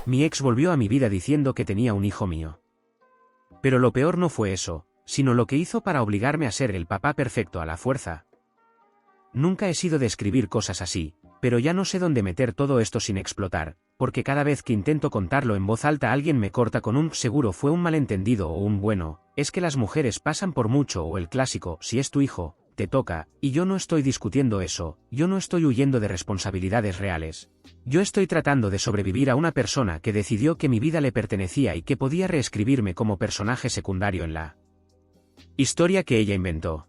Mi ex volvió a mi vida diciendo que tenía un hijo mío. Pero lo peor no fue eso, sino lo que hizo para obligarme a ser el papá perfecto a la fuerza. Nunca he sido de escribir cosas así, pero ya no sé dónde meter todo esto sin explotar, porque cada vez que intento contarlo en voz alta alguien me corta con un seguro fue un malentendido o un bueno, es que las mujeres pasan por mucho o el clásico, si es tu hijo, te toca, y yo no estoy discutiendo eso, yo no estoy huyendo de responsabilidades reales. Yo estoy tratando de sobrevivir a una persona que decidió que mi vida le pertenecía y que podía reescribirme como personaje secundario en la historia que ella inventó.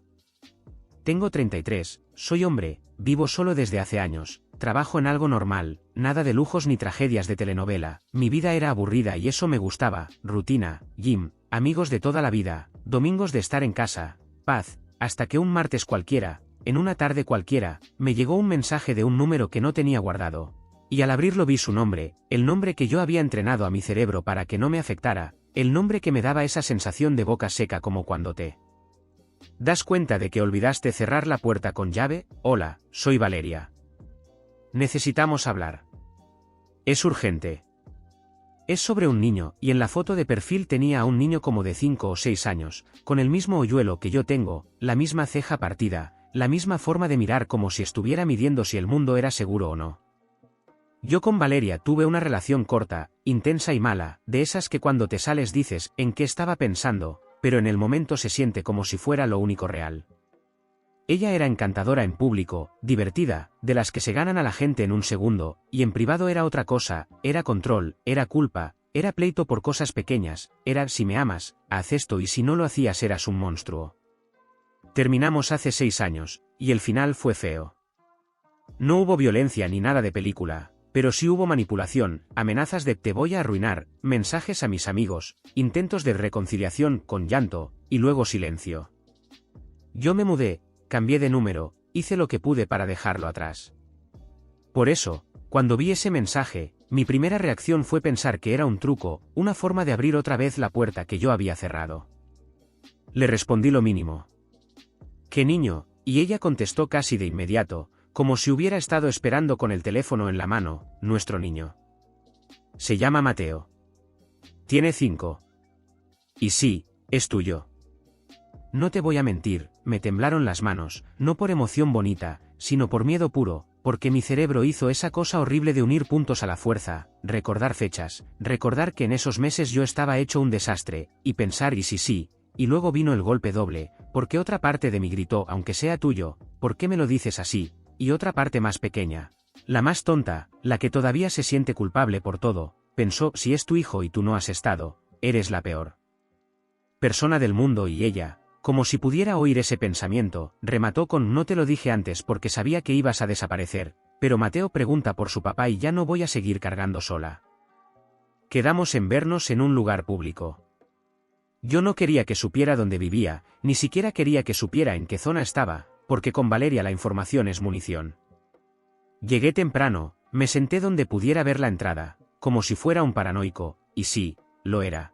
Tengo 33, soy hombre, vivo solo desde hace años, trabajo en algo normal, nada de lujos ni tragedias de telenovela, mi vida era aburrida y eso me gustaba, rutina, gym, amigos de toda la vida, domingos de estar en casa, paz, hasta que un martes cualquiera, en una tarde cualquiera, me llegó un mensaje de un número que no tenía guardado. Y al abrirlo vi su nombre, el nombre que yo había entrenado a mi cerebro para que no me afectara, el nombre que me daba esa sensación de boca seca como cuando te das cuenta de que olvidaste cerrar la puerta con llave. Hola, soy Valeria. Necesitamos hablar. Es urgente. Es sobre un niño, y en la foto de perfil tenía a un niño como de 5 o 6 años, con el mismo hoyuelo que yo tengo, la misma ceja partida, la misma forma de mirar como si estuviera midiendo si el mundo era seguro o no. Yo con Valeria tuve una relación corta, intensa y mala, de esas que cuando te sales dices en qué estaba pensando, pero en el momento se siente como si fuera lo único real. Ella era encantadora en público, divertida, de las que se ganan a la gente en un segundo, y en privado era otra cosa, era control, era culpa, era pleito por cosas pequeñas, era si me amas, haz esto y si no lo hacías eras un monstruo. Terminamos hace 6 años, y el final fue feo. No hubo violencia ni nada de película. Pero sí hubo manipulación, amenazas de te voy a arruinar, mensajes a mis amigos, intentos de reconciliación con llanto, y luego silencio. Yo me mudé, cambié de número, hice lo que pude para dejarlo atrás. Por eso, cuando vi ese mensaje, mi primera reacción fue pensar que era un truco, una forma de abrir otra vez la puerta que yo había cerrado. Le respondí lo mínimo. ¿Qué niño? Y ella contestó casi de inmediato, como si hubiera estado esperando con el teléfono en la mano, nuestro niño. Se llama Mateo. Tiene 5. Y sí, es tuyo. No te voy a mentir, me temblaron las manos, no por emoción bonita, sino por miedo puro, porque mi cerebro hizo esa cosa horrible de unir puntos a la fuerza, recordar fechas, recordar que en esos meses yo estaba hecho un desastre, y pensar y sí, y luego vino el golpe doble, porque otra parte de mí gritó aunque sea tuyo, ¿por qué me lo dices así? Y otra parte más pequeña, la más tonta, la que todavía se siente culpable por todo, pensó si es tu hijo y tú no has estado, eres la peor persona del mundo y ella, como si pudiera oír ese pensamiento, remató con no te lo dije antes porque sabía que ibas a desaparecer, pero Mateo pregunta por su papá y ya no voy a seguir cargando sola. Quedamos en vernos en un lugar público. Yo no quería que supiera dónde vivía, ni siquiera quería que supiera en qué zona estaba, porque con Valeria la información es munición. Llegué temprano, me senté donde pudiera ver la entrada, como si fuera un paranoico, y sí, lo era.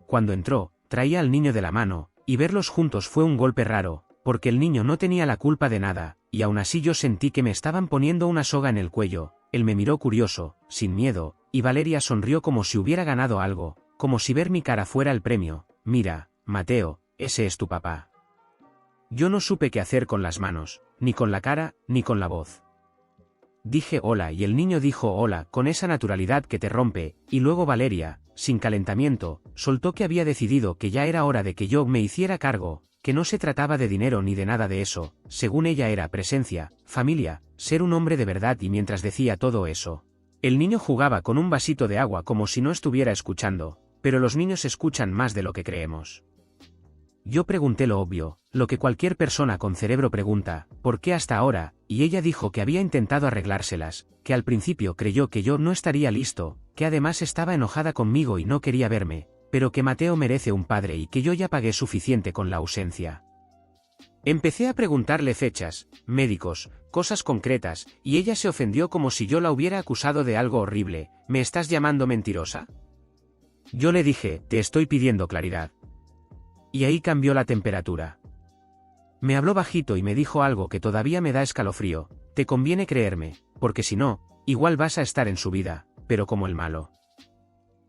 Cuando entró, traía al niño de la mano, y verlos juntos fue un golpe raro, porque el niño no tenía la culpa de nada, y aún así yo sentí que me estaban poniendo una soga en el cuello, él me miró curioso, sin miedo, y Valeria sonrió como si hubiera ganado algo, como si ver mi cara fuera el premio. Mira, Mateo, ese es tu papá. Yo no supe qué hacer con las manos, ni con la cara, ni con la voz. Dije hola y el niño dijo hola con esa naturalidad que te rompe, y luego Valeria, sin calentamiento, soltó que había decidido que ya era hora de que yo me hiciera cargo, que no se trataba de dinero ni de nada de eso, según ella era presencia, familia, ser un hombre de verdad y mientras decía todo eso, el niño jugaba con un vasito de agua como si no estuviera escuchando, pero los niños escuchan más de lo que creemos. Yo pregunté lo obvio, lo que cualquier persona con cerebro pregunta, ¿por qué hasta ahora? Y ella dijo que había intentado arreglárselas, que al principio creyó que yo no estaría listo, que además estaba enojada conmigo y no quería verme, pero que Mateo merece un padre y que yo ya pagué suficiente con la ausencia. Empecé a preguntarle fechas, médicos, cosas concretas, y ella se ofendió como si yo la hubiera acusado de algo horrible. ¿Me estás llamando mentirosa? Yo le dije, te estoy pidiendo claridad. Y ahí cambió la temperatura. Me habló bajito y me dijo algo que todavía me da escalofrío, te conviene creerme, porque si no, igual vas a estar en su vida, pero como el malo.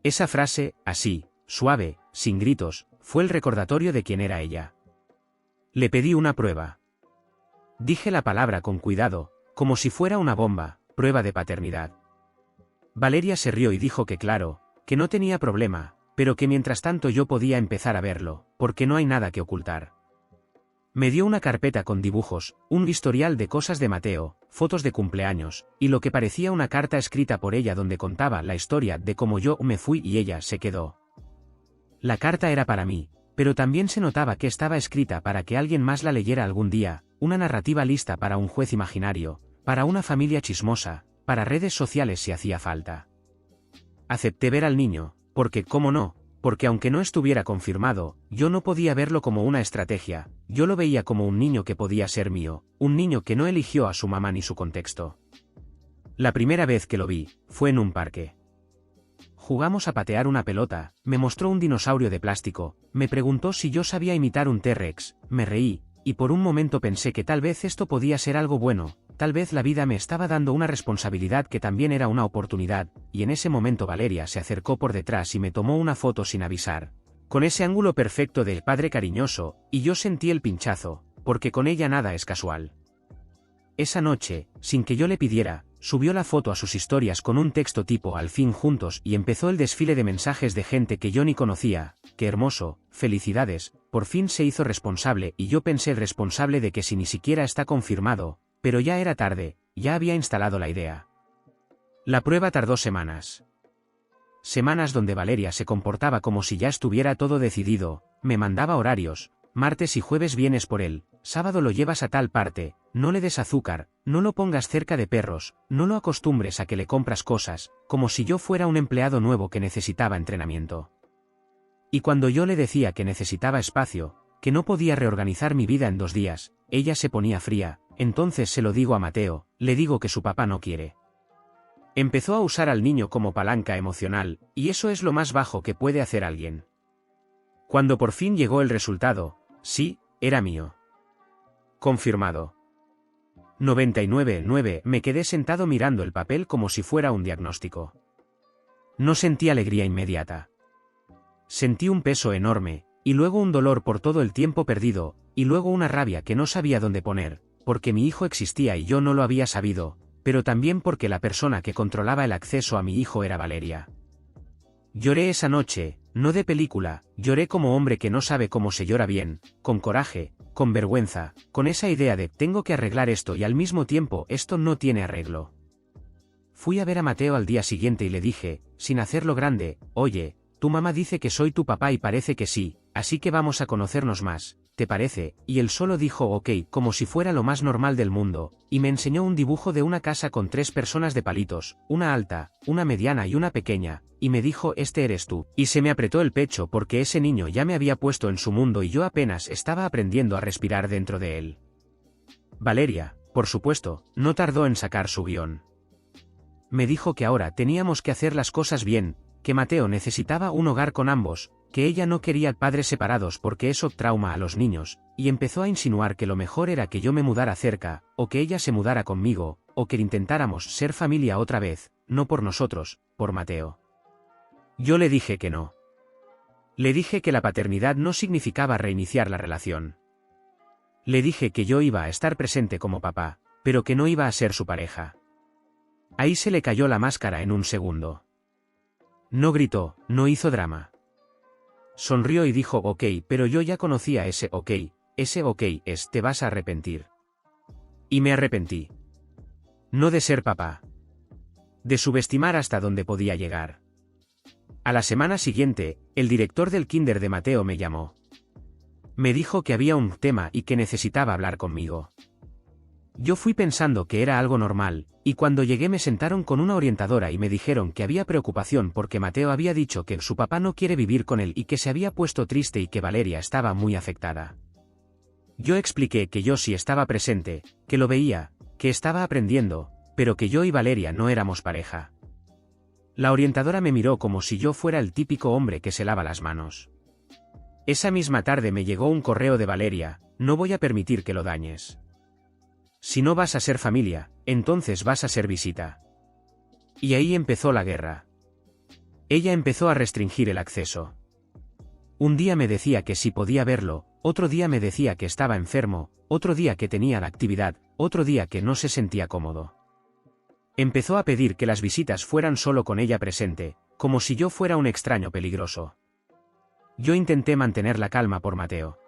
Esa frase, así, suave, sin gritos, fue el recordatorio de quién era ella. Le pedí una prueba. Dije la palabra con cuidado, como si fuera una bomba, prueba de paternidad. Valeria se rió y dijo que claro, que no tenía problema, pero que mientras tanto yo podía empezar a verlo, porque no hay nada que ocultar. Me dio una carpeta con dibujos, un historial de cosas de Mateo, fotos de cumpleaños, y lo que parecía una carta escrita por ella donde contaba la historia de cómo yo me fui y ella se quedó. La carta era para mí, pero también se notaba que estaba escrita para que alguien más la leyera algún día, una narrativa lista para un juez imaginario, para una familia chismosa, para redes sociales si hacía falta. Acepté ver al niño, porque, ¿cómo no? Porque aunque no estuviera confirmado, yo no podía verlo como una estrategia, yo lo veía como un niño que podía ser mío, un niño que no eligió a su mamá ni su contexto. La primera vez que lo vi, fue en un parque. Jugamos a patear una pelota, me mostró un dinosaurio de plástico, me preguntó si yo sabía imitar un T-Rex, me reí, y por un momento pensé que tal vez esto podía ser algo bueno, tal vez la vida me estaba dando una responsabilidad que también era una oportunidad, y en ese momento Valeria se acercó por detrás y me tomó una foto sin avisar. Con ese ángulo perfecto del padre cariñoso, y yo sentí el pinchazo, porque con ella nada es casual. Esa noche, sin que yo le pidiera, subió la foto a sus historias con un texto tipo al fin juntos y empezó el desfile de mensajes de gente que yo ni conocía, qué hermoso, felicidades, por fin se hizo responsable y yo pensé responsable de que si ni siquiera está confirmado, pero ya era tarde, ya había instalado la idea. La prueba tardó semanas. Semanas donde Valeria se comportaba como si ya estuviera todo decidido, me mandaba horarios, martes y jueves vienes por él, sábado lo llevas a tal parte, no le des azúcar, no lo pongas cerca de perros, no lo acostumbres a que le compras cosas, como si yo fuera un empleado nuevo que necesitaba entrenamiento. Y cuando yo le decía que necesitaba espacio, que no podía reorganizar mi vida en 2 días, ella se ponía fría, entonces se lo digo a Mateo, le digo que su papá no quiere. Empezó a usar al niño como palanca emocional, y eso es lo más bajo que puede hacer alguien. Cuando por fin llegó el resultado, sí, era mío. Confirmado. 99,9 me quedé sentado mirando el papel como si fuera un diagnóstico. No sentí alegría inmediata. Sentí un peso enorme, y luego un dolor por todo el tiempo perdido, y luego una rabia que no sabía dónde poner, porque mi hijo existía y yo no lo había sabido, pero también porque la persona que controlaba el acceso a mi hijo era Valeria. Lloré esa noche, no de película, lloré como hombre que no sabe cómo se llora bien, con coraje, con vergüenza, con esa idea de tengo que arreglar esto y al mismo tiempo esto no tiene arreglo. Fui a ver a Mateo al día siguiente y le dije, sin hacerlo grande, oye, tu mamá dice que soy tu papá y parece que sí, así que vamos a conocernos más, ¿te parece? Y él solo dijo ok como si fuera lo más normal del mundo, y me enseñó un dibujo de una casa con 3 personas de palitos, una alta, una mediana y una pequeña, y me dijo este eres tú, y se me apretó el pecho porque ese niño ya me había puesto en su mundo y yo apenas estaba aprendiendo a respirar dentro de él. Valeria, por supuesto, no tardó en sacar su guión. Me dijo que ahora teníamos que hacer las cosas bien, que Mateo necesitaba un hogar con ambos, que ella no quería padres separados porque eso trauma a los niños, y empezó a insinuar que lo mejor era que yo me mudara cerca, o que ella se mudara conmigo, o que intentáramos ser familia otra vez, no por nosotros, por Mateo. Yo le dije que no. Le dije que la paternidad no significaba reiniciar la relación. Le dije que yo iba a estar presente como papá, pero que no iba a ser su pareja. Ahí se le cayó la máscara en un segundo. No gritó, no hizo drama. Sonrió y dijo ok, pero yo ya conocía ese ok es te vas a arrepentir. Y me arrepentí. No de ser papá. De subestimar hasta dónde podía llegar. A la semana siguiente, el director del kinder de Mateo me llamó. Me dijo que había un tema y que necesitaba hablar conmigo. Yo fui pensando que era algo normal, y cuando llegué me sentaron con una orientadora y me dijeron que había preocupación porque Mateo había dicho que su papá no quiere vivir con él y que se había puesto triste y que Valeria estaba muy afectada. Yo expliqué que yo sí estaba presente, que lo veía, que estaba aprendiendo, pero que yo y Valeria no éramos pareja. La orientadora me miró como si yo fuera el típico hombre que se lava las manos. Esa misma tarde me llegó un correo de Valeria, no voy a permitir que lo dañes. Si no vas a ser familia, entonces vas a ser visita. Y ahí empezó la guerra. Ella empezó a restringir el acceso. Un día me decía que sí podía verlo, otro día me decía que estaba enfermo, otro día que tenía la actividad, otro día que no se sentía cómodo. Empezó a pedir que las visitas fueran solo con ella presente, como si yo fuera un extraño peligroso. Yo intenté mantener la calma por Mateo.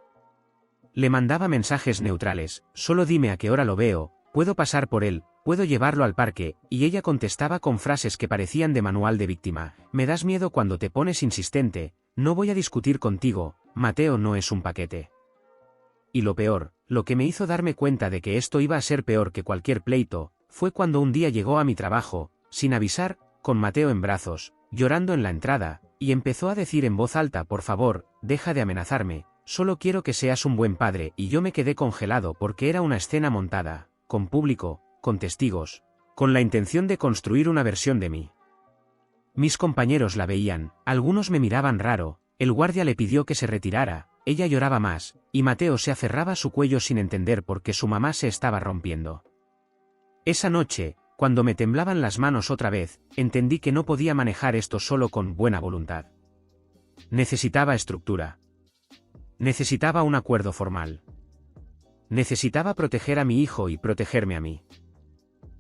Le mandaba mensajes neutrales, solo dime a qué hora lo veo, puedo pasar por él, puedo llevarlo al parque, y ella contestaba con frases que parecían de manual de víctima. Me das miedo cuando te pones insistente, no voy a discutir contigo, Mateo no es un paquete. Y lo peor, lo que me hizo darme cuenta de que esto iba a ser peor que cualquier pleito, fue cuando un día llegó a mi trabajo, sin avisar, con Mateo en brazos, llorando en la entrada, y empezó a decir en voz alta: por favor, deja de amenazarme, solo quiero que seas un buen padre. Y yo me quedé congelado porque era una escena montada, con público, con testigos, con la intención de construir una versión de mí. Mis compañeros la veían, algunos me miraban raro, el guardia le pidió que se retirara, ella lloraba más, y Mateo se aferraba a su cuello sin entender por qué su mamá se estaba rompiendo. Esa noche, cuando me temblaban las manos otra vez, entendí que no podía manejar esto solo con buena voluntad. Necesitaba estructura. Necesitaba un acuerdo formal. Necesitaba proteger a mi hijo y protegerme a mí.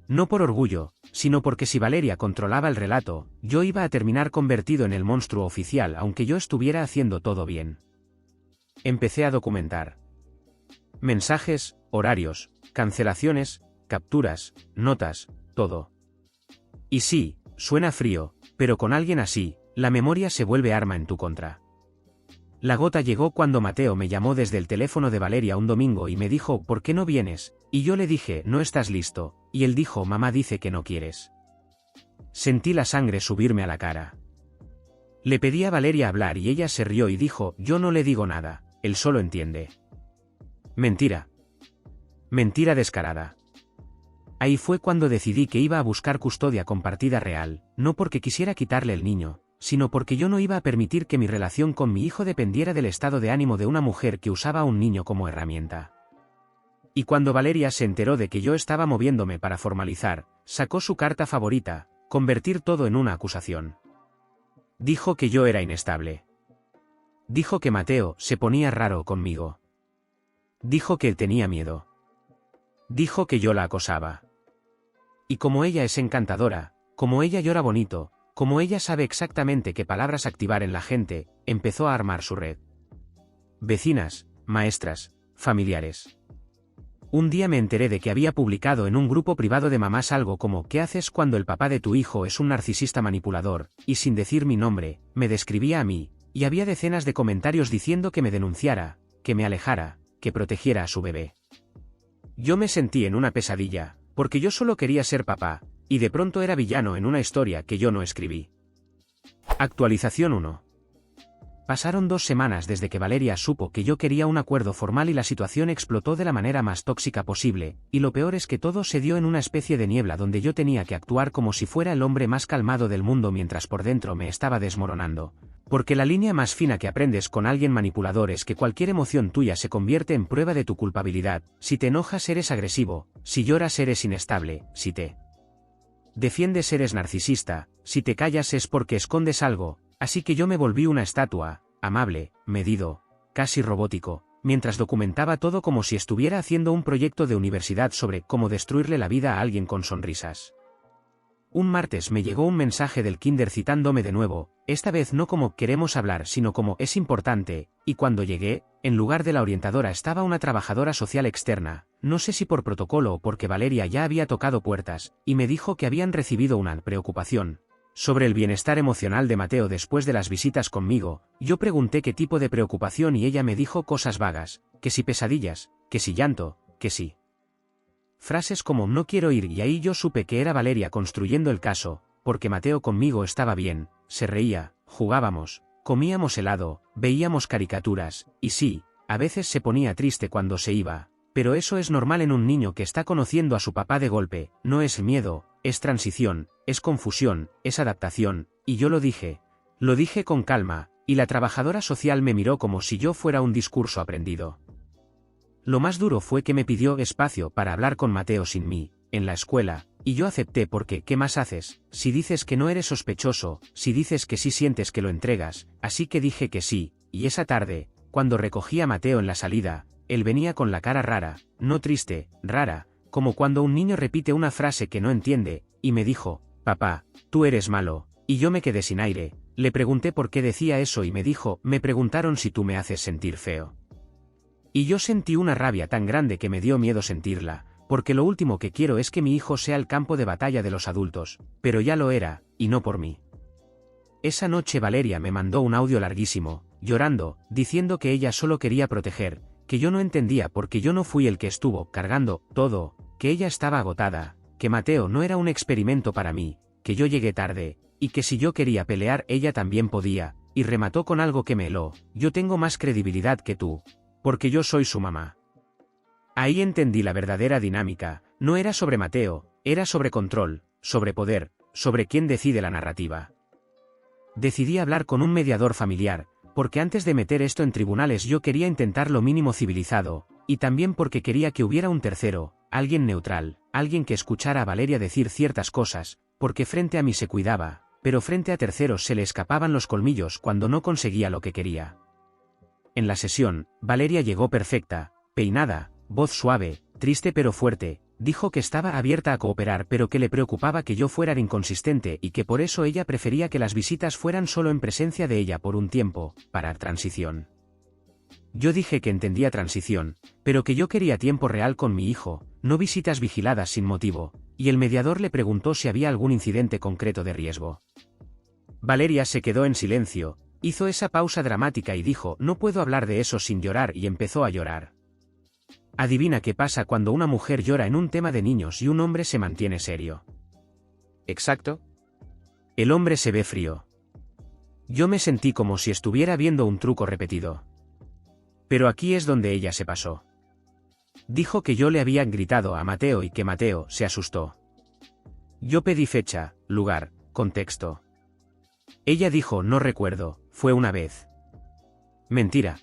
No por orgullo, sino porque si Valeria controlaba el relato, yo iba a terminar convertido en el monstruo oficial aunque yo estuviera haciendo todo bien. Empecé a documentar. Mensajes, horarios, cancelaciones, capturas, notas, todo. Y sí, suena frío, pero con alguien así, la memoria se vuelve arma en tu contra. La gota llegó cuando Mateo me llamó desde el teléfono de Valeria un domingo y me dijo: ¿por qué no vienes? Y yo le dije: no estás listo, y él dijo: mamá dice que no quieres. Sentí la sangre subirme a la cara. Le pedí a Valeria hablar y ella se rió y dijo: yo no le digo nada, él solo entiende. Mentira. Mentira descarada. Ahí fue cuando decidí que iba a buscar custodia compartida real, no porque quisiera quitarle el niño, sino porque yo no iba a permitir que mi relación con mi hijo dependiera del estado de ánimo de una mujer que usaba a un niño como herramienta. Y cuando Valeria se enteró de que yo estaba moviéndome para formalizar, sacó su carta favorita: convertir todo en una acusación. Dijo que yo era inestable. Dijo que Mateo se ponía raro conmigo. Dijo que él tenía miedo. Dijo que yo la acosaba. Y como ella es encantadora, como ella llora bonito, como ella sabe exactamente qué palabras activar en la gente, empezó a armar su red. Vecinas, maestras, familiares. Un día me enteré de que había publicado en un grupo privado de mamás algo como: ¿qué haces cuando el papá de tu hijo es un narcisista manipulador? Y sin decir mi nombre, me describía a mí, y había decenas de comentarios diciendo que me denunciara, que me alejara, que protegiera a su bebé. Yo me sentí en una pesadilla, porque yo solo quería ser papá, y de pronto era villano en una historia que yo no escribí. Actualización 1. Pasaron 2 semanas desde que Valeria supo que yo quería un acuerdo formal y la situación explotó de la manera más tóxica posible, y lo peor es que todo se dio en una especie de niebla donde yo tenía que actuar como si fuera el hombre más calmado del mundo mientras por dentro me estaba desmoronando. Porque la línea más fina que aprendes con alguien manipulador es que cualquier emoción tuya se convierte en prueba de tu culpabilidad. Si te enojas eres agresivo, si lloras eres inestable, si te defiendes eres narcisista, si te callas es porque escondes algo. Así que yo me volví una estatua, amable, medido, casi robótico, mientras documentaba todo como si estuviera haciendo un proyecto de universidad sobre cómo destruirle la vida a alguien con sonrisas. Un martes me llegó un mensaje del kinder citándome de nuevo, esta vez no como queremos hablar sino como es importante, y cuando llegué, en lugar de la orientadora estaba una trabajadora social externa, no sé si por protocolo o porque Valeria ya había tocado puertas, y me dijo que habían recibido una preocupación sobre el bienestar emocional de Mateo después de las visitas conmigo. Yo pregunté qué tipo de preocupación y ella me dijo cosas vagas, que si pesadillas, que si llanto, que si frases como no quiero ir, y ahí yo supe que era Valeria construyendo el caso, porque Mateo conmigo estaba bien, se reía, jugábamos, comíamos helado, veíamos caricaturas, y sí, a veces se ponía triste cuando se iba, pero eso es normal en un niño que está conociendo a su papá de golpe, no es miedo, es transición, es confusión, es adaptación, y yo lo dije con calma, y la trabajadora social me miró como si yo fuera un discurso aprendido. Lo más duro fue que me pidió espacio para hablar con Mateo sin mí, en la escuela, Y yo acepté porque, ¿qué más haces? Si dices que no eres sospechoso, si dices que sí sientes que lo entregas, así que dije que sí, y esa tarde, cuando recogí a Mateo en la salida, él venía con la cara rara, no triste, rara, como cuando un niño repite una frase que no entiende, y me dijo, papá, tú eres malo, y yo me quedé sin aire. Le pregunté por qué decía eso y me dijo, me preguntaron si tú me haces sentir feo. Y yo sentí una rabia tan grande que me dio miedo sentirla, porque lo último que quiero es que mi hijo sea el campo de batalla de los adultos, pero ya lo era, y no por mí. Esa noche Valeria me mandó un audio larguísimo, llorando, diciendo que ella solo quería proteger, que yo no entendía porque yo no fui el que estuvo cargando todo, que ella estaba agotada, que Mateo no era un experimento para mí, que yo llegué tarde, y que si yo quería pelear ella también podía, y remató con algo que me heló, yo tengo más credibilidad que tú, porque yo soy su mamá. Ahí entendí la verdadera dinámica, no era sobre Mateo, era sobre control, sobre poder, sobre quién decide la narrativa. Decidí hablar con un mediador familiar, porque antes de meter esto en tribunales yo quería intentar lo mínimo civilizado, y también porque quería que hubiera un tercero, alguien neutral, alguien que escuchara a Valeria decir ciertas cosas, porque frente a mí se cuidaba, pero frente a terceros se le escapaban los colmillos cuando no conseguía lo que quería. En la sesión, Valeria llegó perfecta, peinada, voz suave, triste pero fuerte, dijo que estaba abierta a cooperar pero que le preocupaba que yo fuera inconsistente y que por eso ella prefería que las visitas fueran solo en presencia de ella por un tiempo, para transición. Yo dije que entendía transición, pero que yo quería tiempo real con mi hijo, no visitas vigiladas sin motivo, y el mediador le preguntó si había algún incidente concreto de riesgo. Valeria se quedó en silencio, hizo esa pausa dramática y dijo, no puedo hablar de eso sin llorar y empezó a llorar. Adivina qué pasa cuando una mujer llora en un tema de niños y un hombre se mantiene serio. ¿Exacto? El hombre se ve frío. Yo me sentí como si estuviera viendo un truco repetido. Pero aquí es donde ella se pasó. Dijo que yo le había gritado a Mateo y que Mateo se asustó. Yo pedí fecha, lugar, contexto. Ella dijo no recuerdo, fue una vez. Mentira.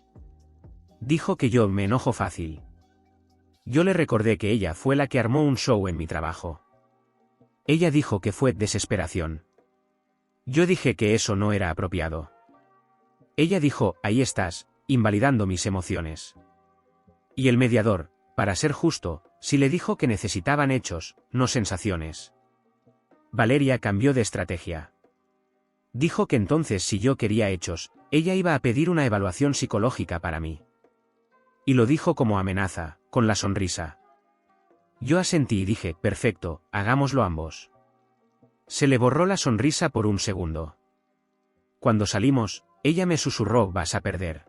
Dijo que yo me enojo fácil. Yo le recordé que ella fue la que armó un show en mi trabajo. Ella dijo que fue desesperación. Yo dije que eso no era apropiado. Ella dijo, ahí estás, invalidando mis emociones. Y el mediador, para ser justo, sí le dijo que necesitaban hechos, no sensaciones. Valeria cambió de estrategia. Dijo que entonces si yo quería hechos, ella iba a pedir una evaluación psicológica para mí. Y lo dijo como amenaza, con la sonrisa. Yo asentí y dije, perfecto, hagámoslo ambos. Se le borró la sonrisa por un segundo. Cuando salimos, ella me susurró, vas a perder.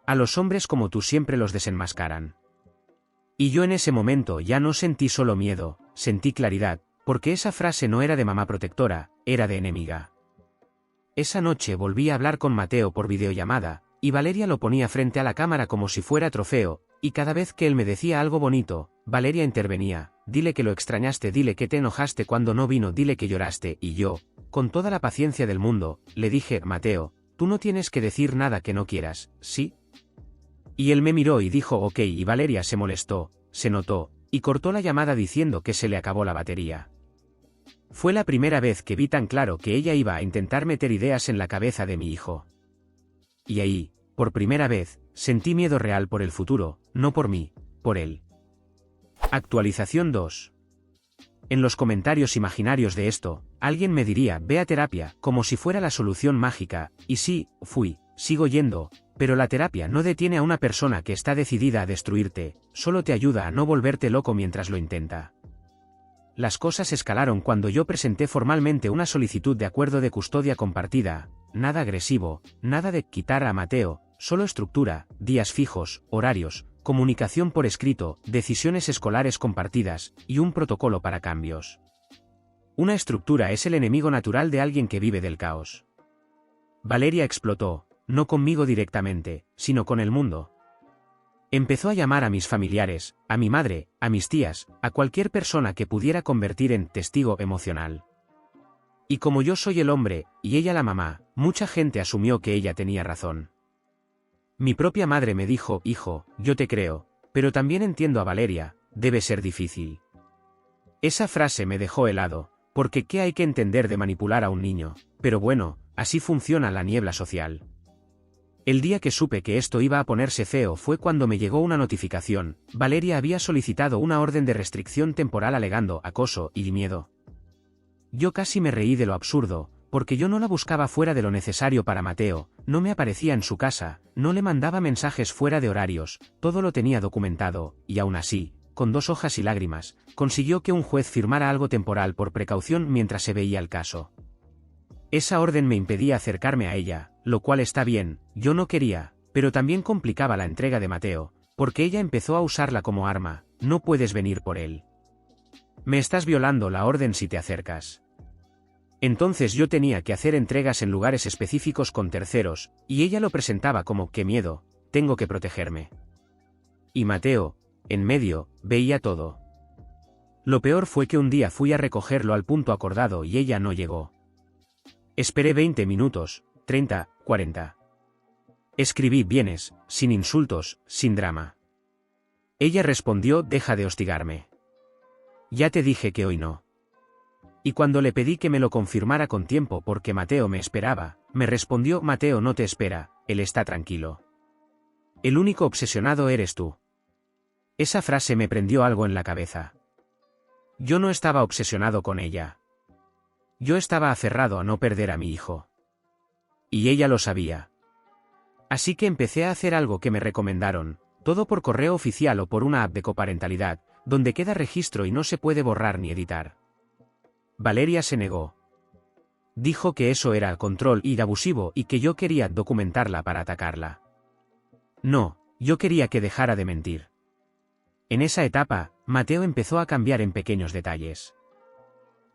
A los hombres como tú siempre los desenmascaran. Y yo en ese momento ya no sentí solo miedo, sentí claridad, porque esa frase no era de mamá protectora, era de enemiga. Esa noche volví a hablar con Mateo por videollamada, y Valeria lo ponía frente a la cámara como si fuera trofeo, y cada vez que él me decía algo bonito, Valeria intervenía, dile que lo extrañaste, dile que te enojaste cuando no vino, dile que lloraste, y yo, con toda la paciencia del mundo, le dije, Mateo, tú no tienes que decir nada que no quieras, ¿sí? Y él me miró y dijo ok, y Valeria se molestó, se notó, y cortó la llamada diciendo que se le acabó la batería. Fue la primera vez que vi tan claro que ella iba a intentar meter ideas en la cabeza de mi hijo. Y ahí, por primera vez, sentí miedo real por el futuro, no por mí, por él. Actualización 2. En los comentarios imaginarios de esto, alguien me diría, ve a terapia, como si fuera la solución mágica, y sí, fui, sigo yendo, pero la terapia no detiene a una persona que está decidida a destruirte, solo te ayuda a no volverte loco mientras lo intenta. Las cosas escalaron cuando yo presenté formalmente una solicitud de acuerdo de custodia compartida, nada agresivo, nada de quitar a Mateo, solo estructura, días fijos, horarios, comunicación por escrito, decisiones escolares compartidas, y un protocolo para cambios. Una estructura es el enemigo natural de alguien que vive del caos. Valeria explotó, no conmigo directamente, sino con el mundo. Empezó a llamar a mis familiares, a mi madre, a mis tías, a cualquier persona que pudiera convertir en testigo emocional. Y como yo soy el hombre, y ella la mamá, mucha gente asumió que ella tenía razón. Mi propia madre me dijo, hijo, yo te creo, pero también entiendo a Valeria, debe ser difícil. Esa frase me dejó helado, porque ¿qué hay que entender de manipular a un niño? Pero bueno, así funciona la niebla social. El día que supe que esto iba a ponerse feo fue cuando me llegó una notificación. Valeria había solicitado una orden de restricción temporal alegando acoso y miedo. Yo casi me reí de lo absurdo, porque yo no la buscaba fuera de lo necesario para Mateo, no me aparecía en su casa, no le mandaba mensajes fuera de horarios, todo lo tenía documentado, y aún así, con 2 hojas y lágrimas, consiguió que un juez firmara algo temporal por precaución mientras se veía el caso. Esa orden me impedía acercarme a ella, lo cual está bien, yo no quería, pero también complicaba la entrega de Mateo, porque ella empezó a usarla como arma. No puedes venir por él. Me estás violando la orden si te acercas. Entonces yo tenía que hacer entregas en lugares específicos con terceros, y ella lo presentaba como «qué miedo, tengo que protegerme». Y Mateo, en medio, veía todo. Lo peor fue que un día fui a recogerlo al punto acordado y ella no llegó. Esperé 20 minutos, 30, 40. Escribí «vienes», sin insultos, sin drama. Ella respondió «deja de hostigarme. Ya te dije que hoy no». Y cuando le pedí que me lo confirmara con tiempo porque Mateo me esperaba, me respondió «Mateo no te espera, él está tranquilo. El único obsesionado eres tú». Esa frase me prendió algo en la cabeza. Yo no estaba obsesionado con ella. Yo estaba aferrado a no perder a mi hijo. Y ella lo sabía. Así que empecé a hacer algo que me recomendaron, todo por correo oficial o por una app de coparentalidad, donde queda registro y no se puede borrar ni editar. Valeria se negó. Dijo que eso era control y abusivo y que yo quería documentarla para atacarla. No, yo quería que dejara de mentir. En esa etapa, Mateo empezó a cambiar en pequeños detalles.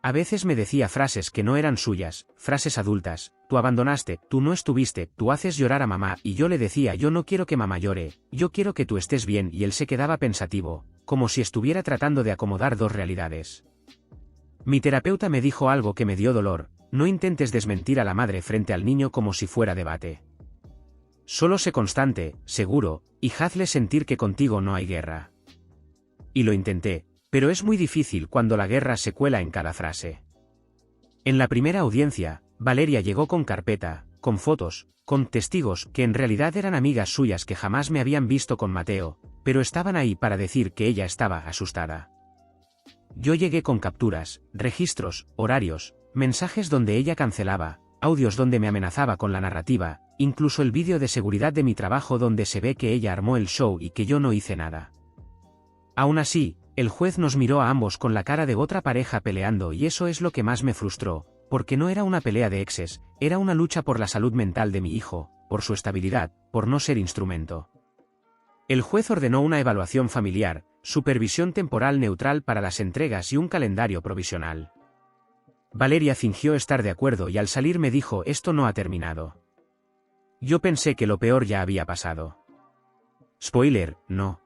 A veces me decía frases que no eran suyas, frases adultas: tú abandonaste, tú no estuviste, tú haces llorar a mamá, y yo le decía yo no quiero que mamá llore, yo quiero que tú estés bien, y él se quedaba pensativo, como si estuviera tratando de acomodar 2 realidades. Mi terapeuta me dijo algo que me dio dolor: no intentes desmentir a la madre frente al niño como si fuera debate. Solo sé constante, seguro, y hazle sentir que contigo no hay guerra. Y lo intenté. Pero es muy difícil cuando la guerra se cuela en cada frase. En la primera audiencia, Valeria llegó con carpeta, con fotos, con testigos que en realidad eran amigas suyas que jamás me habían visto con Mateo, pero estaban ahí para decir que ella estaba asustada. Yo llegué con capturas, registros, horarios, mensajes donde ella cancelaba, audios donde me amenazaba con la narrativa, incluso el vídeo de seguridad de mi trabajo donde se ve que ella armó el show y que yo no hice nada. Aún así, el juez nos miró a ambos con la cara de otra pareja peleando, y eso es lo que más me frustró, porque no era una pelea de exes, era una lucha por la salud mental de mi hijo, por su estabilidad, por no ser instrumento. El juez ordenó una evaluación familiar, supervisión temporal neutral para las entregas y un calendario provisional. Valeria fingió estar de acuerdo y al salir me dijo «esto no ha terminado». Yo pensé que lo peor ya había pasado. Spoiler, no.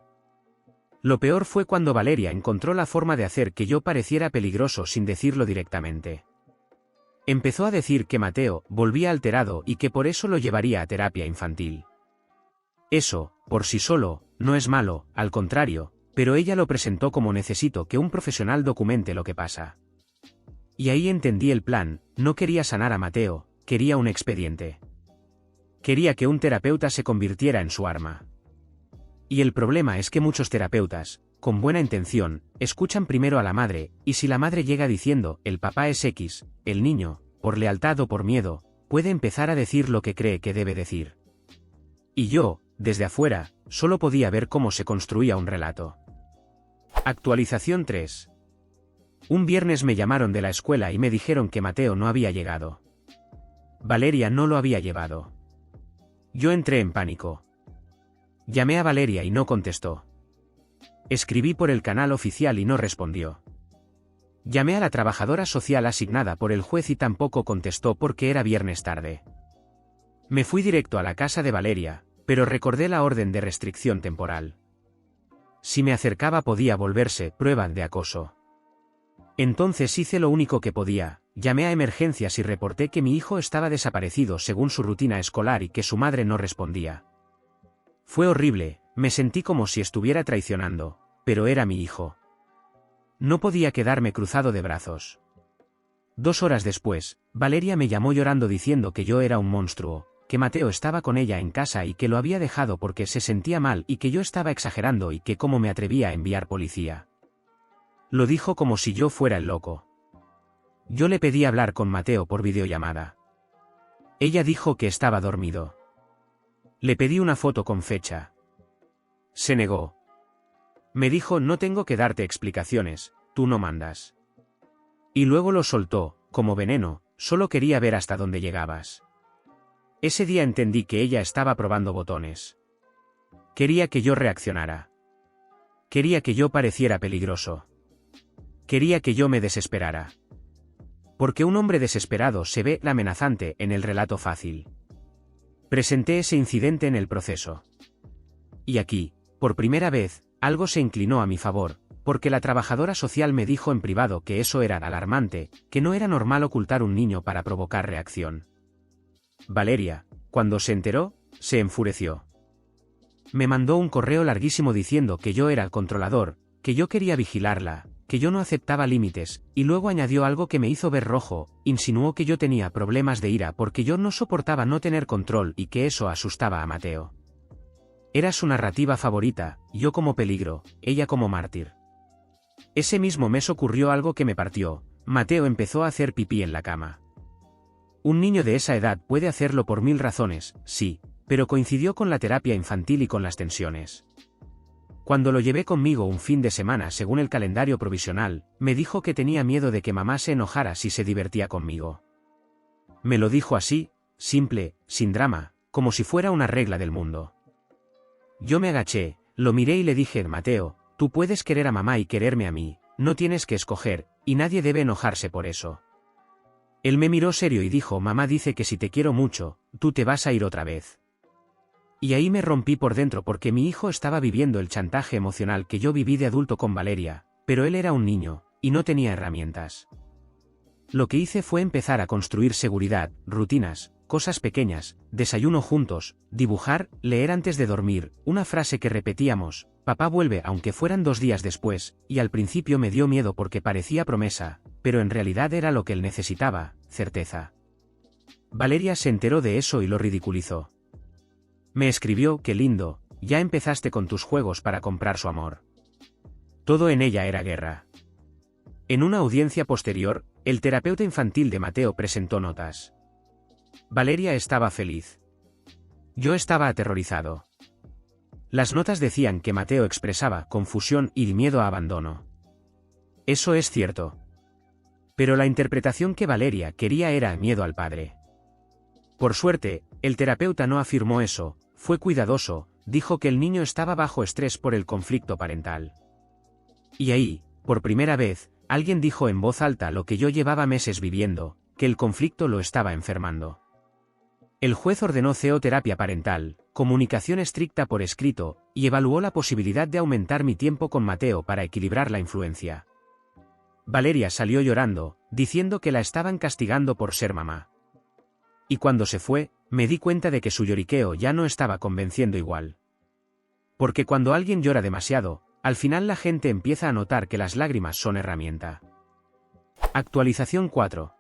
Lo peor fue cuando Valeria encontró la forma de hacer que yo pareciera peligroso sin decirlo directamente. Empezó a decir que Mateo volvía alterado y que por eso lo llevaría a terapia infantil. Eso, por sí solo, no es malo, al contrario, pero ella lo presentó como necesito que un profesional documente lo que pasa. Y ahí entendí el plan: no quería sanar a Mateo, quería un expediente. Quería que un terapeuta se convirtiera en su arma. Y el problema es que muchos terapeutas, con buena intención, escuchan primero a la madre, y si la madre llega diciendo «el papá es X», el niño, por lealtad o por miedo, puede empezar a decir lo que cree que debe decir. Y yo, desde afuera, solo podía ver cómo se construía un relato. Actualización 3. Un viernes me llamaron de la escuela y me dijeron que Mateo no había llegado. Valeria no lo había llevado. Yo entré en pánico. Llamé a Valeria y no contestó. Escribí por el canal oficial y no respondió. Llamé a la trabajadora social asignada por el juez y tampoco contestó porque era viernes tarde. Me fui directo a la casa de Valeria, pero recordé la orden de restricción temporal. Si me acercaba podía volverse prueba de acoso. Entonces hice lo único que podía: llamé a emergencias y reporté que mi hijo estaba desaparecido según su rutina escolar y que su madre no respondía. Fue horrible, me sentí como si estuviera traicionando, pero era mi hijo. No podía quedarme cruzado de brazos. 2 horas después, Valeria me llamó llorando diciendo que yo era un monstruo, que Mateo estaba con ella en casa y que lo había dejado porque se sentía mal y que yo estaba exagerando y que cómo me atrevía a enviar policía. Lo dijo como si yo fuera el loco. Yo le pedí hablar con Mateo por videollamada. Ella dijo que estaba dormido. Le pedí una foto con fecha. Se negó. Me dijo: no tengo que darte explicaciones, tú no mandas. Y luego lo soltó, como veneno, solo quería ver hasta dónde llegabas. Ese día entendí que ella estaba probando botones. Quería que yo reaccionara. Quería que yo pareciera peligroso. Quería que yo me desesperara. Porque un hombre desesperado se ve amenazante en el relato fácil. Presenté ese incidente en el proceso. Y aquí, por primera vez, algo se inclinó a mi favor, porque la trabajadora social me dijo en privado que eso era alarmante, que no era normal ocultar un niño para provocar reacción. Valeria, cuando se enteró, se enfureció. Me mandó un correo larguísimo diciendo que yo era el controlador, que yo quería vigilarla, que yo no aceptaba límites, y luego añadió algo que me hizo ver rojo: insinuó que yo tenía problemas de ira porque yo no soportaba no tener control y que eso asustaba a Mateo. Era su narrativa favorita, yo como peligro, ella como mártir. Ese mismo mes ocurrió algo que me partió: Mateo empezó a hacer pipí en la cama. Un niño de esa edad puede hacerlo por 1000 razones, sí, pero coincidió con la terapia infantil y con las tensiones. Cuando lo llevé conmigo un fin de semana según el calendario provisional, me dijo que tenía miedo de que mamá se enojara si se divertía conmigo. Me lo dijo así, simple, sin drama, como si fuera una regla del mundo. Yo me agaché, lo miré y le dije: Mateo, tú puedes querer a mamá y quererme a mí, no tienes que escoger, y nadie debe enojarse por eso. Él me miró serio y dijo: mamá dice que si te quiero mucho, tú te vas a ir otra vez. Y ahí me rompí por dentro porque mi hijo estaba viviendo el chantaje emocional que yo viví de adulto con Valeria, pero él era un niño, y no tenía herramientas. Lo que hice fue empezar a construir seguridad, rutinas, cosas pequeñas, desayuno juntos, dibujar, leer antes de dormir, una frase que repetíamos: papá vuelve, aunque fueran 2 días después, y al principio me dio miedo porque parecía promesa, pero en realidad era lo que él necesitaba: certeza. Valeria se enteró de eso y lo ridiculizó. Me escribió: qué lindo, ya empezaste con tus juegos para comprar su amor. Todo en ella era guerra. En una audiencia posterior, el terapeuta infantil de Mateo presentó notas. Valeria estaba feliz. Yo estaba aterrorizado. Las notas decían que Mateo expresaba confusión y miedo a abandono. Eso es cierto. Pero la interpretación que Valeria quería era miedo al padre. Por suerte, el terapeuta no afirmó eso, fue cuidadoso, dijo que el niño estaba bajo estrés por el conflicto parental. Y ahí, por primera vez, alguien dijo en voz alta lo que yo llevaba meses viviendo, que el conflicto lo estaba enfermando. El juez ordenó terapia parental, comunicación estricta por escrito, y evaluó la posibilidad de aumentar mi tiempo con Mateo para equilibrar la influencia. Valeria salió llorando, diciendo que la estaban castigando por ser mamá. Y cuando se fue, me di cuenta de que su lloriqueo ya no estaba convenciendo igual. Porque cuando alguien llora demasiado, al final la gente empieza a notar que las lágrimas son herramienta. Actualización 4.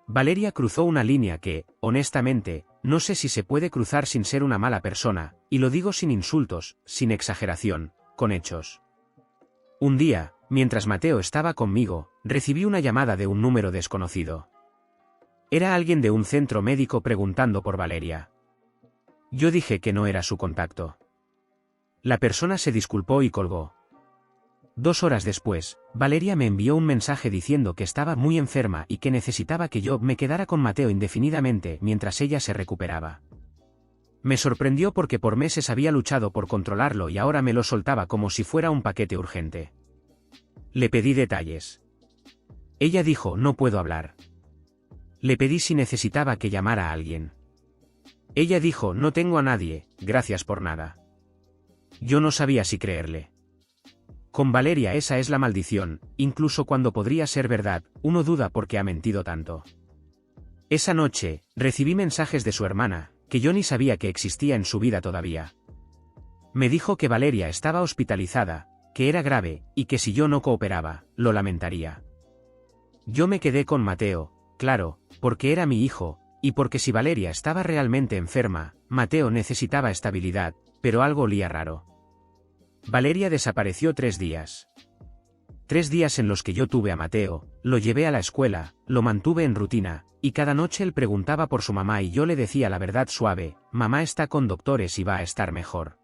Valeria cruzó una línea que, honestamente, no sé si se puede cruzar sin ser una mala persona, y lo digo sin insultos, sin exageración, con hechos. Un día, mientras Mateo estaba conmigo, recibí una llamada de un número desconocido. Era alguien de un centro médico preguntando por Valeria. Yo dije que no era su contacto. La persona se disculpó y colgó. 2 horas después, Valeria me envió un mensaje diciendo que estaba muy enferma y que necesitaba que yo me quedara con Mateo indefinidamente mientras ella se recuperaba. Me sorprendió porque por meses había luchado por controlarlo y ahora me lo soltaba como si fuera un paquete urgente. Le pedí detalles. Ella dijo: no puedo hablar. Le pedí si necesitaba que llamara a alguien. Ella dijo: no tengo a nadie, gracias por nada. Yo no sabía si creerle. Con Valeria esa es la maldición, incluso cuando podría ser verdad, uno duda porque ha mentido tanto. Esa noche, recibí mensajes de su hermana, que yo ni sabía que existía en su vida todavía. Me dijo que Valeria estaba hospitalizada, que era grave, y que si yo no cooperaba, lo lamentaría. Yo me quedé con Mateo, claro, porque era mi hijo, y porque si Valeria estaba realmente enferma, Mateo necesitaba estabilidad, pero algo olía raro. Valeria desapareció 3 días. 3 días en los que yo tuve a Mateo, lo llevé a la escuela, lo mantuve en rutina, y cada noche él preguntaba por su mamá y yo le decía la verdad suave: mamá está con doctores y va a estar mejor.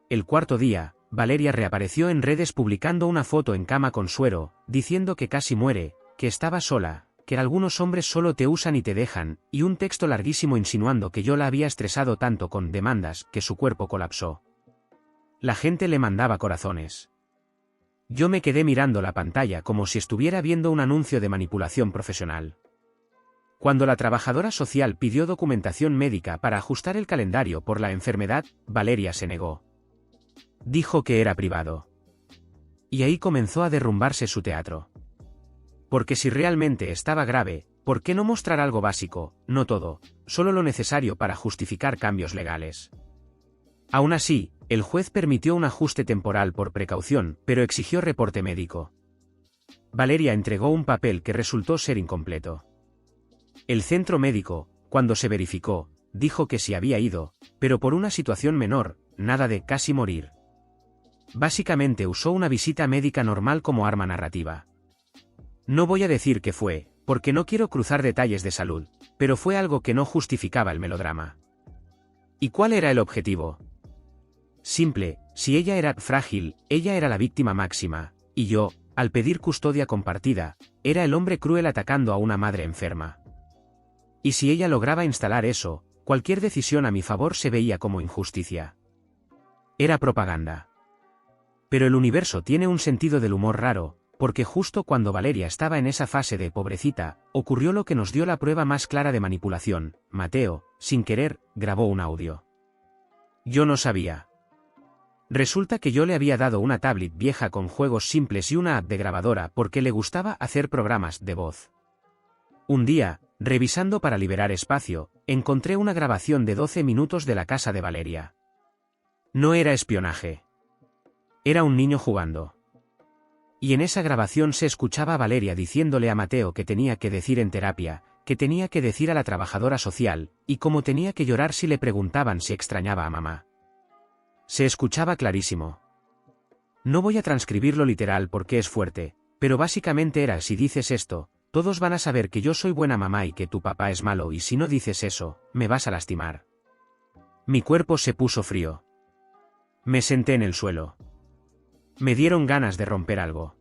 El 4.º día, Valeria reapareció en redes publicando una foto en cama con suero, diciendo que casi muere, que estaba sola, que algunos hombres solo te usan y te dejan, y un texto larguísimo insinuando que yo la había estresado tanto con demandas que su cuerpo colapsó. La gente le mandaba corazones. Yo me quedé mirando la pantalla como si estuviera viendo un anuncio de manipulación profesional. Cuando la trabajadora social pidió documentación médica para ajustar el calendario por la enfermedad, Valeria se negó. Dijo que era privado. Y ahí comenzó a derrumbarse su teatro. Porque si realmente estaba grave, ¿por qué no mostrar algo básico, no todo, solo lo necesario para justificar cambios legales? Aún así, el juez permitió un ajuste temporal por precaución, pero exigió reporte médico. Valeria entregó un papel que resultó ser incompleto. El centro médico, cuando se verificó, dijo que sí había ido, pero por una situación menor, nada de casi morir. Básicamente usó una visita médica normal como arma narrativa. No voy a decir qué fue, porque no quiero cruzar detalles de salud, pero fue algo que no justificaba el melodrama. ¿Y cuál era el objetivo? Simple: si ella era frágil, ella era la víctima máxima, y yo, al pedir custodia compartida, era el hombre cruel atacando a una madre enferma. Y si ella lograba instalar eso, cualquier decisión a mi favor se veía como injusticia. Era propaganda. Pero el universo tiene un sentido del humor raro, porque justo cuando Valeria estaba en esa fase de pobrecita, ocurrió lo que nos dio la prueba más clara de manipulación: Mateo, sin querer, grabó un audio. Yo no sabía. Resulta que yo le había dado una tablet vieja con juegos simples y una app de grabadora porque le gustaba hacer programas de voz. Un día, revisando para liberar espacio, encontré una grabación de 12 minutos de la casa de Valeria. No era espionaje. Era un niño jugando. Y en esa grabación se escuchaba a Valeria diciéndole a Mateo que tenía que decir en terapia, que tenía que decir a la trabajadora social, y cómo tenía que llorar si le preguntaban si extrañaba a mamá. Se escuchaba clarísimo. No voy a transcribirlo literal porque es fuerte, pero básicamente era: si dices esto, todos van a saber que yo soy buena mamá y que tu papá es malo, y si no dices eso, me vas a lastimar. Mi cuerpo se puso frío. Me senté en el suelo. Me dieron ganas de romper algo.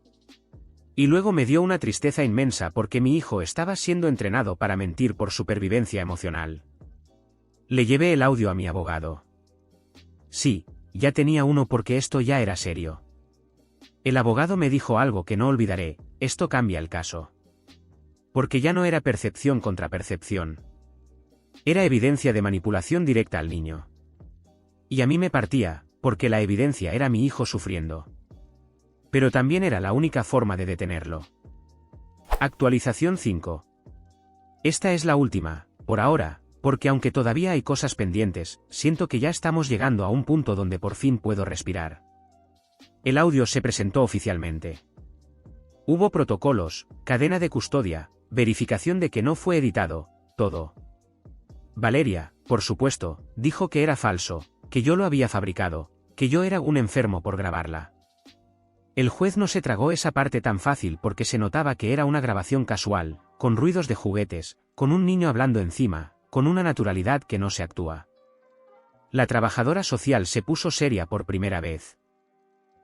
Y luego me dio una tristeza inmensa porque mi hijo estaba siendo entrenado para mentir por supervivencia emocional. Le llevé el audio a mi abogado. Sí, ya tenía uno porque esto ya era serio. El abogado me dijo algo que no olvidaré: esto cambia el caso. Porque ya no era percepción contra percepción. Era evidencia de manipulación directa al niño. Y a mí me partía, porque la evidencia era mi hijo sufriendo. Pero también era la única forma de detenerlo. Actualización 5. Esta es la última, por ahora, porque aunque todavía hay cosas pendientes, siento que ya estamos llegando a un punto donde por fin puedo respirar. El audio se presentó oficialmente. Hubo protocolos, cadena de custodia, verificación de que no fue editado, todo. Valeria, por supuesto, dijo que era falso, que yo lo había fabricado, que yo era un enfermo por grabarla. El juez no se tragó esa parte tan fácil porque se notaba que era una grabación casual, con ruidos de juguetes, con un niño hablando encima, con una naturalidad que no se actúa. La trabajadora social se puso seria por primera vez.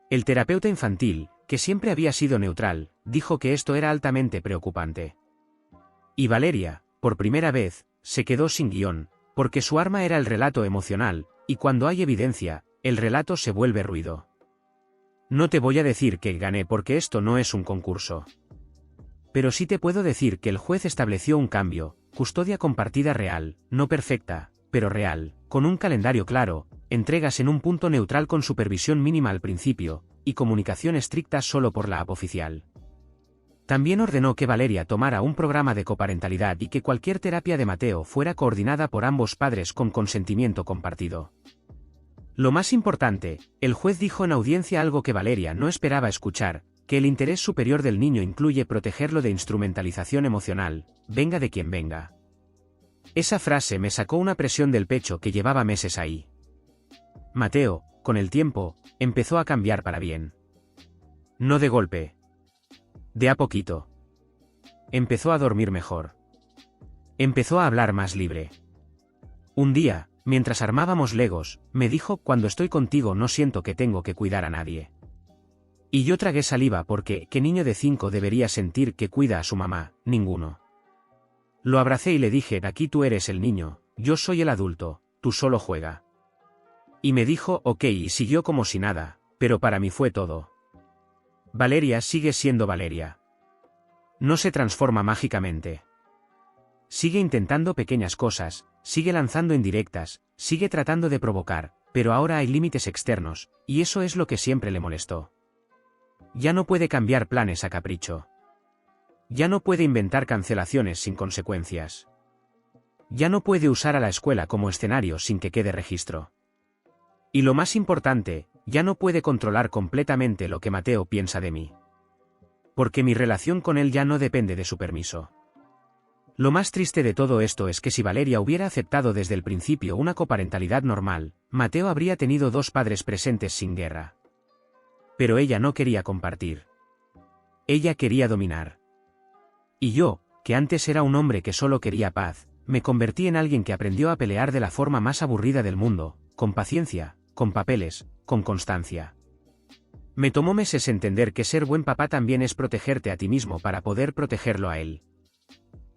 El terapeuta infantil, que siempre había sido neutral, dijo que esto era altamente preocupante. Y Valeria, por primera vez, se quedó sin guión, porque su arma era el relato emocional, y cuando hay evidencia, el relato se vuelve ruido. No te voy a decir que gané porque esto no es un concurso. Pero sí te puedo decir que el juez estableció un cambio: custodia compartida real, no perfecta, pero real, con un calendario claro, entregas en un punto neutral con supervisión mínima al principio, y comunicación estricta solo por la app oficial. También ordenó que Valeria tomara un programa de coparentalidad y que cualquier terapia de Mateo fuera coordinada por ambos padres con consentimiento compartido. Lo más importante, el juez dijo en audiencia algo que Valeria no esperaba escuchar, que el interés superior del niño incluye protegerlo de instrumentalización emocional, venga de quien venga. Esa frase me sacó una presión del pecho que llevaba meses ahí. Mateo, con el tiempo, empezó a cambiar para bien. No de golpe. De a poquito. Empezó a dormir mejor. Empezó a hablar más libre. Un día, mientras armábamos Legos, me dijo: cuando estoy contigo no siento que tengo que cuidar a nadie. Y yo tragué saliva porque, ¿qué niño de 5 debería sentir que cuida a su mamá? Ninguno. Lo abracé y le dije: aquí tú eres el niño, yo soy el adulto, tú solo juega. Y me dijo: ok, y siguió como si nada, pero para mí fue todo. Valeria sigue siendo Valeria. No se transforma mágicamente. Sigue intentando pequeñas cosas, sigue lanzando indirectas, sigue tratando de provocar, pero ahora hay límites externos, y eso es lo que siempre le molestó. Ya no puede cambiar planes a capricho. Ya no puede inventar cancelaciones sin consecuencias. Ya no puede usar a la escuela como escenario sin que quede registro. Y lo más importante, ya no puede controlar completamente lo que Mateo piensa de mí. Porque mi relación con él ya no depende de su permiso. Lo más triste de todo esto es que si Valeria hubiera aceptado desde el principio una coparentalidad normal, Mateo habría tenido 2 padres presentes sin guerra. Pero ella no quería compartir. Ella quería dominar. Y yo, que antes era un hombre que solo quería paz, me convertí en alguien que aprendió a pelear de la forma más aburrida del mundo, con paciencia, con papeles, con constancia. Me tomó meses entender que ser buen papá también es protegerte a ti mismo para poder protegerlo a él.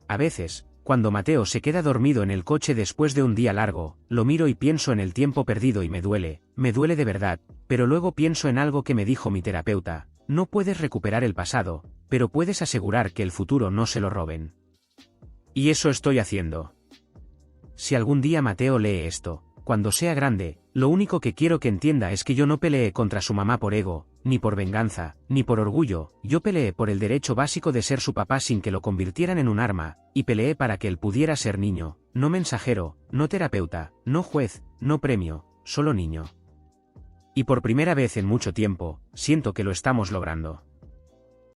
A veces, cuando Mateo se queda dormido en el coche después de un día largo, lo miro y pienso en el tiempo perdido y me duele de verdad, pero luego pienso en algo que me dijo mi terapeuta: no puedes recuperar el pasado, pero puedes asegurar que el futuro no se lo roben. Y eso estoy haciendo. Si algún día Mateo lee esto, cuando sea grande, lo único que quiero que entienda es que yo no peleé contra su mamá por ego, ni por venganza, ni por orgullo, yo peleé por el derecho básico de ser su papá sin que lo convirtieran en un arma, y peleé para que él pudiera ser niño, no mensajero, no terapeuta, no juez, no premio, solo niño. Y por primera vez en mucho tiempo, siento que lo estamos logrando.